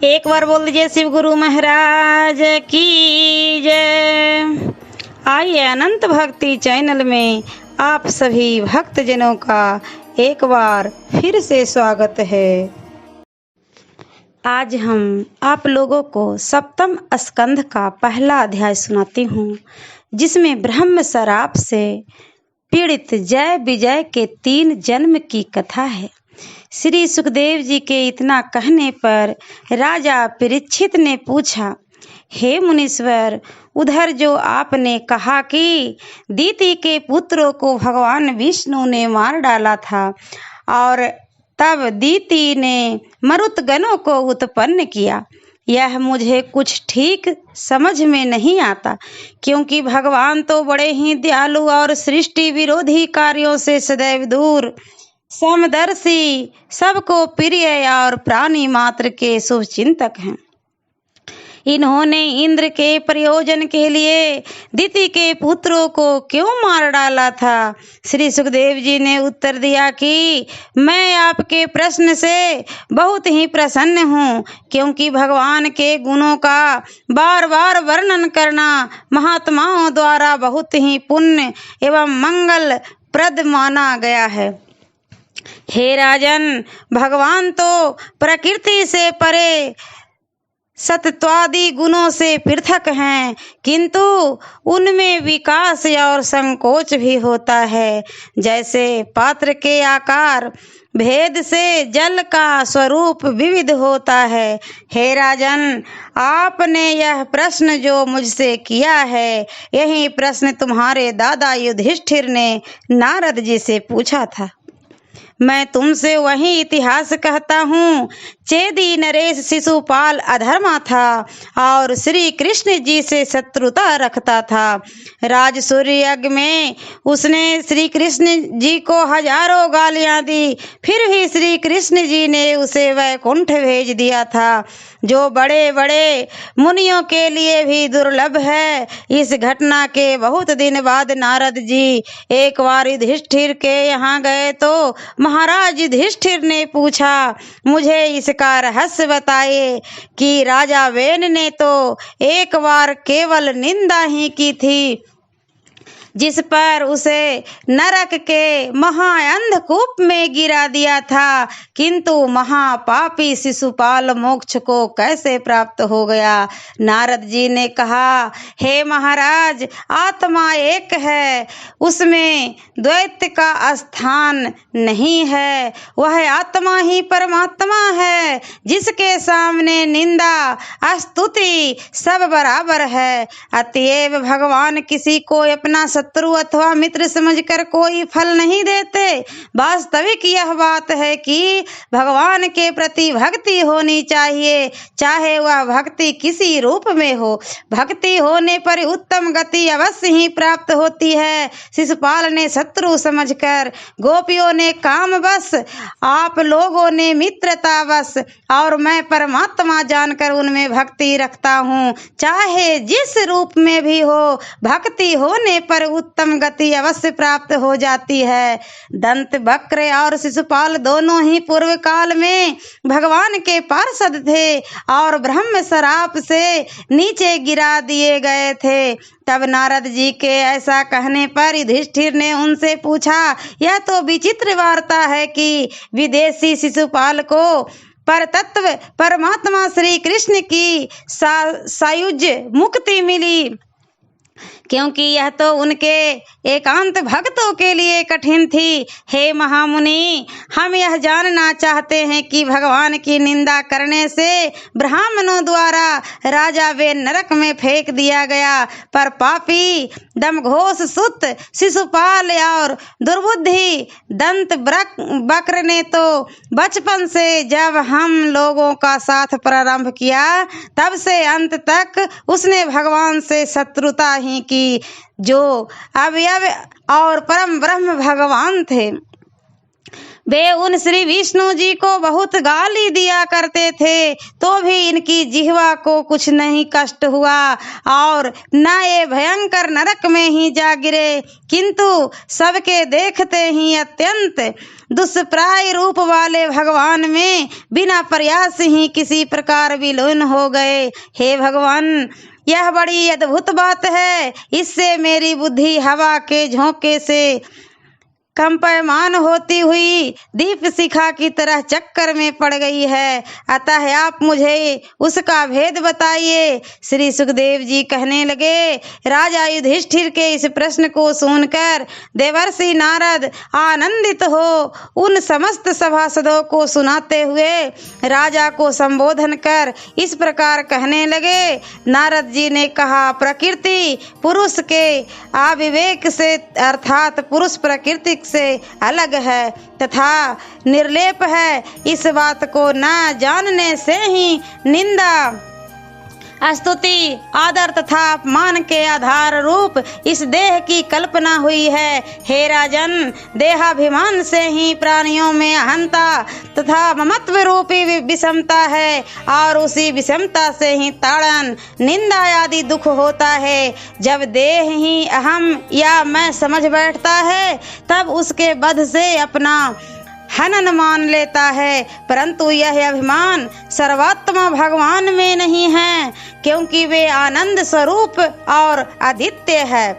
एक बार बोल दीजिए शिव गुरु महाराज की जय। आइए अनंत भक्ति चैनल में आप सभी भक्तजनों का एक बार फिर से स्वागत है। आज हम आप लोगों को सप्तम स्कंध का पहला अध्याय सुनाती हूँ, जिसमें ब्रह्म शराप से पीड़ित जय विजय के 3 जन्म की कथा है। श्री सुखदेव जी के इतना कहने पर राजा परीक्षित ने पूछा, हे मुनीश्वर, उधर जो आपने कहा कि दीति के पुत्रों को भगवान विष्णु ने मार डाला था और तब दीति ने मरुतगणों को उत्पन्न किया, यह मुझे कुछ ठीक समझ में नहीं आता, क्योंकि भगवान तो बड़े ही दयालु और सृष्टि विरोधी कार्यों से सदैव दूर, समदर्शी, सबको प्रिय और प्राणी मात्र के शुभचिंतक हैं। इन्होंने इंद्र के प्रयोजन के लिए दिति के पुत्रों को क्यों मार डाला था? श्री सुखदेव जी ने उत्तर दिया कि मैं आपके प्रश्न से बहुत ही प्रसन्न हूँ, क्योंकि भगवान के गुणों का बार बार वर्णन करना महात्माओं द्वारा बहुत ही पुण्य एवं मंगल प्रद माना गया है। हे राजन, भगवान तो प्रकृति से परे सत्वादि गुणों से पृथक हैं, किंतु उनमें विकास और संकोच भी होता है। जैसे पात्र के आकार भेद से जल का स्वरूप विविध होता है। हे राजन, आपने यह प्रश्न जो मुझसे किया है, यही प्रश्न तुम्हारे दादा युधिष्ठिर ने नारद जी से पूछा था। मैं तुमसे वही इतिहास कहता हूँ। चेदी नरेश शिशुपाल अधर्मा था और श्री कृष्ण जी से शत्रुता रखता था। राजसूय यज्ञ में उसने श्री कृष्ण जी को हजारों गालियाँ दी, फिर भी श्री कृष्ण जी ने उसे वैकुंठ भेज दिया था, जो बड़े बड़े मुनियों के लिए भी दुर्लभ है। इस घटना के बहुत दिन बाद नारद जी एक बार युधिष्ठिर के यहाँ गए तो महाराज युधिष्ठिर ने पूछा, मुझे इसका रहस्य बताइए कि राजा वेन ने तो एक बार केवल निंदा ही की थी, जिस पर उसे नरक के महाअंधकूप में गिरा दिया था, किंतु महापापी शिशुपाल मोक्ष को कैसे प्राप्त हो गया? नारद जी ने कहा, हे महाराज, आत्मा एक है, उसमें द्वैत का स्थान नहीं है। वह आत्मा ही परमात्मा है, जिसके सामने निंदा स्तुति सब बराबर है। अतएव भगवान किसी को अपना शत्रु अथवा मित्र समझकर कोई फल नहीं देते। वास्तविक यह बात है कि भगवान के प्रति भक्ति होनी चाहिए, चाहे वह भक्ति किसी रूप में हो। भक्ति होने पर उत्तम गति अवश्य ही प्राप्त होती है। शिशुपाल ने शत्रु समझकर, गोपियों ने काम बस, आप लोगों ने मित्रता बस, और मैं परमात्मा जानकर उनमें भक्ति रखता हूँ। चाहे जिस रूप में भी हो, भक्ति होने पर उत्तम गति अवश्य प्राप्त हो जाती है। दंत वक्र और शिशुपाल दोनों ही पूर्व काल में भगवान के पार्षद थे और ब्रह्म शराप से नीचे गिरा दिए गए थे। तब नारद जी के ऐसा कहने पर युधिष्ठिर ने उनसे पूछा, यह तो विचित्र वार्ता है कि विदेशी शिशुपाल को परतत्व परमात्मा श्री कृष्ण की सायुज मुक्ति मिली, क्योंकि यह तो उनके एकांत भक्तों के लिए कठिन थी। हे महामुनि, हम यह जानना चाहते हैं कि भगवान की निंदा करने से ब्राह्मणों द्वारा राजा वे नरक में फेंक दिया गया, पर पापी दमघोष सुत शिशुपाल और दुर्बुद्धि दंत वक्र ने तो बचपन से जब हम लोगों का साथ प्रारंभ किया, तब से अंत तक उसने भगवान से शत्रुता ही की, जो अवयव और परम ब्रह्म भगवान थे। वे उन श्री विष्णु जी को बहुत गाली दिया करते थे, तो भी इनकी जिह्वा को कुछ नहीं कष्ट हुआ और न ये भयंकर नरक में ही जा गिरे, किंतु सबके देखते ही अत्यंत दुष्प्राय रूप वाले भगवान में बिना प्रयास ही किसी प्रकार विलीन हो गए। हे भगवान, यह बड़ी अद्भुत बात है। इससे मेरी बुद्धि हवा के झोंके से कंपमान होती हुई दीप शिखा की तरह चक्कर में पड़ गई है। अतः आप मुझे उसका भेद बताइए। श्री सुखदेव जी कहने लगे, राजा युधिष्ठिर के इस प्रश्न को सुनकर देवर्षि नारद आनंदित हो उन समस्त सभासदों को सुनाते हुए राजा को संबोधन कर इस प्रकार कहने लगे। नारद जी ने कहा, प्रकृति पुरुष के अविवेक से अर्थात पुरुष प्रकृति से अलग है तथा निर्लेप है। इस बात को न जानने से ही निंदा, स्तुति, आदर तथा अपमान के आधार रूप इस देह की कल्पना हुई है। हे राजन, देहाभिमान से ही प्राणियों में अहंता तथा ममत्व रूपी विषमता है और उसी विषमता से ही ताड़न, निंदा आदि दुख होता है। जब देह ही अहम या मैं समझ बैठता है, तब उसके वध से अपना हनन मान लेता है, परंतु यह अभिमान सर्वात्मा भगवान में नहीं है, क्योंकि वे आनंद स्वरूप और अद्वितीय है।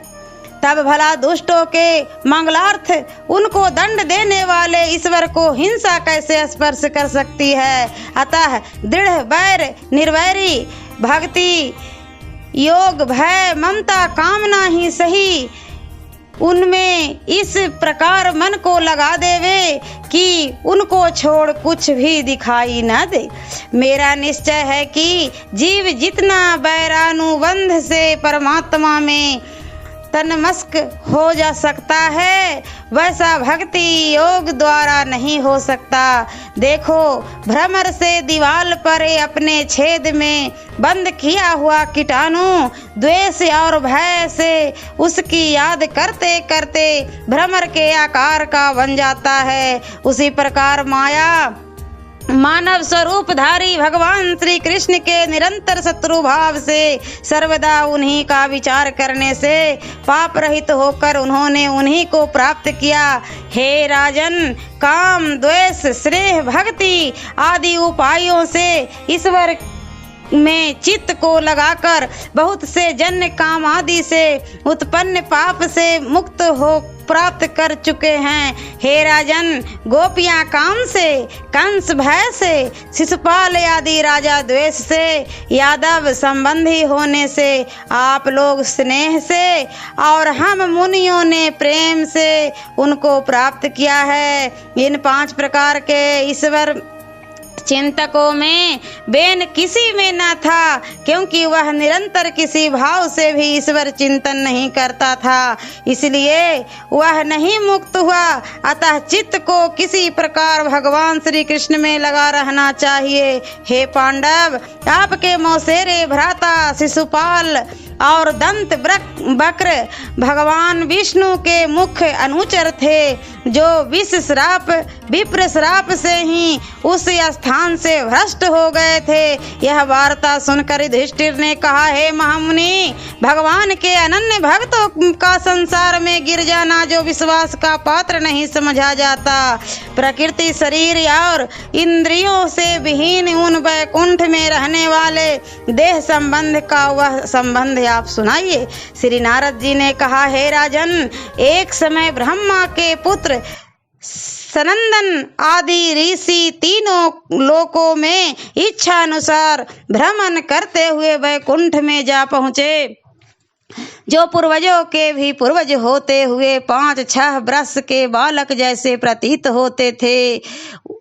तब भला दुष्टों के मंगलार्थ उनको दंड देने वाले ईश्वर को हिंसा कैसे स्पर्श कर सकती है। अतः दृढ़ वैर, निर्वैरी भक्ति, योग, भय, ममता, कामना ही सही उनमें इस प्रकार मन को लगा देवे कि उनको छोड़ कुछ भी दिखाई न दे। मेरा निश्चय है कि जीव जितना वैरानुबंध से परमात्मा में तन्मस्क हो जा सकता है, वैसा भक्ति योग द्वारा नहीं हो सकता। देखो, भ्रमर से दीवाल पर अपने छेद में बंद किया हुआ कीटाणु द्वेष और भय से उसकी याद करते करते भ्रमर के आकार का बन जाता है। उसी प्रकार माया मानव स्वरूपधारी भगवान श्री कृष्ण के निरंतर शत्रु भाव से सर्वदा उन्हीं का विचार करने से पाप रहित होकर उन्होंने उन्हीं को प्राप्त किया। हे राजन, काम, द्वेष, स्नेह, भक्ति आदि उपायों से ईश्वर में चित्त को लगाकर बहुत से जन्य काम आदि से उत्पन्न पाप से मुक्त हो प्राप्त कर चुके हैं। हे राजन, गोपियां काम से, कंस भय से, शिशुपाल आदि राजा द्वेष से, यादव संबंधी होने से, आप लोग स्नेह से और हम मुनियों ने प्रेम से उनको प्राप्त किया है। इन 5 प्रकार के ईश्वर चिंतकों में बेन किसी में न था, क्योंकि वह निरंतर किसी भाव से भी ईश्वर चिंतन नहीं करता था, इसलिए वह नहीं मुक्त हुआ। अतः चित्त को किसी प्रकार भगवान श्री कृष्ण में लगा रहना चाहिए। हे पांडव, आपके मौसेरे भ्राता शिशुपाल और दंत वक्र भगवान विष्णु के मुख्य अनुचर थे, जो विप्र श्राप से ही उस स्थान से भ्रष्ट हो गए थे। यह वार्ता सुनकर युधिष्ठिर ने कहा, हे महामुनि, भगवान के अनन्य भक्तों का संसार में गिर जाना जो विश्वास का पात्र नहीं समझा जाता। प्रकृति, शरीर और इंद्रियों से विहीन उन वैकुंठ में रहने वाले देह संबंध का वह संबंध आप सुनाइए। श्री नारद जी ने कहा, हे राजन, एक समय ब्रह्मा के पुत्र सनंदन आदि ऋषि तीनों लोकों में इच्छा अनुसार भ्रमण करते हुए वैकुंठ में जा पहुँचे, जो पूर्वजों के भी पूर्वज होते हुए 5-6 वर्ष के बालक जैसे प्रतीत होते थे।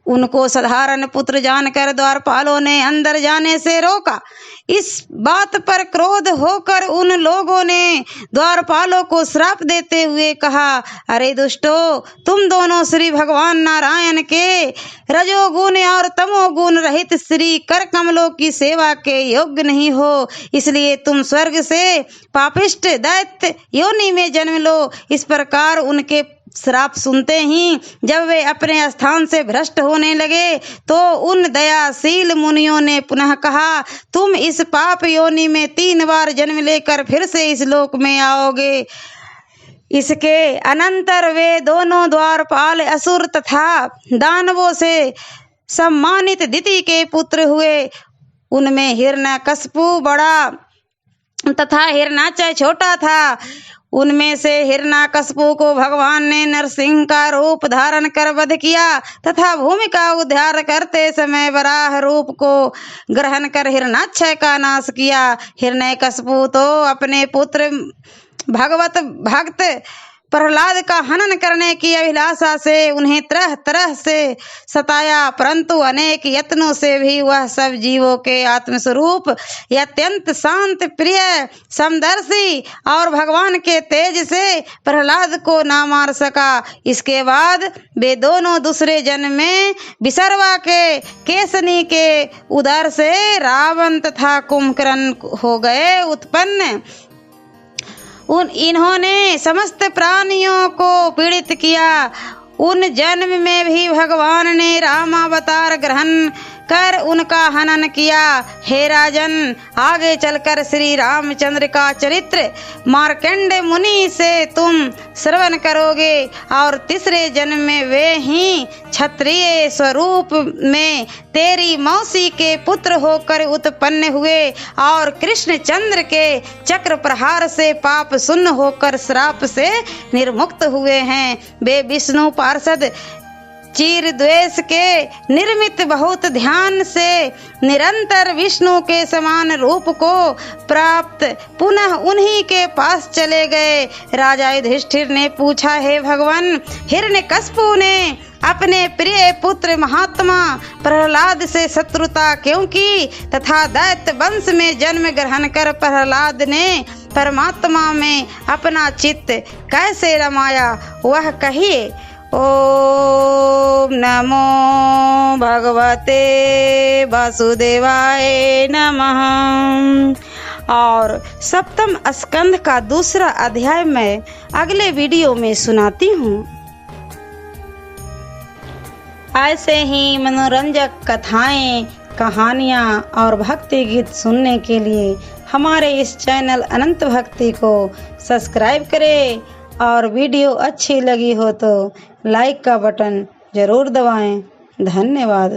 उनको साधारण पुत्र जानकर द्वारपालों ने अंदर जाने से रोका। इस बात पर क्रोध होकर उन लोगों ने द्वारपालों को श्राप देते हुए कहा, अरे दुष्टों, तुम दोनों श्री भगवान नारायण के रजोगुण और तमोगुण रहित श्री कर कमलों की सेवा के योग्य नहीं हो, इसलिए तुम स्वर्ग से पापिष्ट दैत्य योनि में जन्म लो। इस प्रकार उनके श्राप सुनते ही जब वे अपने स्थान से भ्रष्ट होने लगे तो उन दयाशील मुनियों ने पुनः कहा, तुम इस पाप योनि में 3 बार जन्म लेकर फिर से इस लोक में आओगे। इसके अनंतर वे दोनों द्वारपाल असुर तथा दानवों से सम्मानित दिति के पुत्र हुए। उनमें हिरण्यकशिपु बड़ा तथा हिरणाक्षय छोटा था। उनमें से हिरण्यकशिपु को भगवान ने नरसिंह का रूप धारण कर वध किया तथा भूमि का उद्धार करते समय वराह रूप को ग्रहण कर हिरणाक्षय का नाश किया। हिरण्यकशिपु तो अपने पुत्र भगवत भक्त प्रहलाद का हनन करने की अभिलाषा से उन्हें तरह तरह से सताया, परंतु अनेक यत्नों से भी वह सब जीवों के आत्मस्वरूप अत्यंत शांत प्रिय समदर्शी और भगवान के तेज से प्रहलाद को ना मार सका। इसके बाद वे दोनों दूसरे जन्म में विसर्वा के केसनी के उदर से रावण तथा कुंभकर्ण हो गए उत्पन्न। इन्होंने समस्त प्राणियों को पीड़ित किया। उन जन्म में भी भगवान ने रामावतार ग्रहण कर उनका हनन किया। हे राजन, आगे चलकर श्री रामचंद्र का चरित्र मार्कंडेय मुनि से तुम श्रवण करोगे और तीसरे जन्म में वे ही क्षत्रिय स्वरूप में तेरी मौसी के पुत्र होकर उत्पन्न हुए और कृष्णचंद्र के चक्र प्रहार से पाप शून्य होकर श्राप से निर्मुक्त हुए हैं। वे विष्णु पार्षद चीर द्वेष के निर्मित बहुत ध्यान से निरंतर विष्णु के समान रूप को प्राप्त पुनः उन्हीं के पास चले गए। राजा युधिष्ठिर ने पूछा, हे भगवान, हिरण्यकशिपु ने अपने प्रिय पुत्र महात्मा प्रहलाद से शत्रुता क्यों की तथा दैत्य वंश में जन्म ग्रहण कर प्रहलाद ने परमात्मा में अपना चित्त कैसे रमाया, वह कहिए। ओम नमो भगवते वासुदेवाय नमः। और सप्तम स्कंध का दूसरा अध्याय मैं अगले वीडियो में सुनाती हूँ। ऐसे ही मनोरंजक कथाएं, कहानियाँ और भक्ति गीत सुनने के लिए हमारे इस चैनल अनंत भक्ति को सब्सक्राइब करें और वीडियो अच्छी लगी हो तो लाइक का बटन जरूर दबाएं। धन्यवाद।